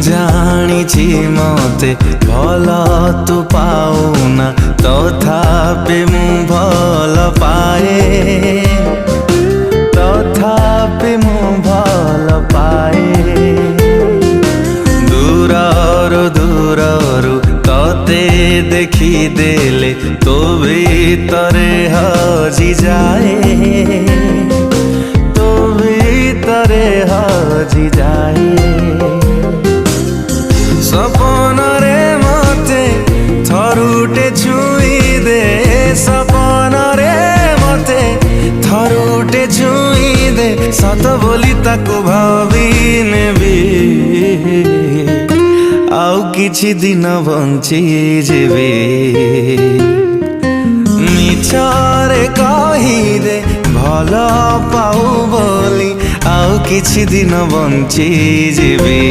ଜାଣିଛି ମତେ ଭଲ ତୁ ପାଉନା, ତଥାପି ମୁଁ ଭଲ ପାଏ, ତଥାପି ମୁଁ ଭଲ ପାଏ। ଦୂରରୁ ତତେ ଦେଖିଦେଲେ ତୋ ଭିତରେ ହଜିଯାଏ, ତୋ ଭିତରେ ହଜିଯାଏ। ସପନରେ ମତେ ଥରୁଟେ ଛୁଇଁ ଦେ, ସପନରେ ମତେ ଥରୁଟେ ଛୁଇଁ ଦେ, ସତ ବୋଲି ତାକୁ ଭାବି ନେବି, ଆଉ କିଛି ଦିନ ବଞ୍ଚି ଯିବି। ମିଛରେ କହିଦେ ଭଲ ପାଉ ବୋଲି, ଆଉ କିଛି ଦିନ ବଞ୍ଚି ଯିବି।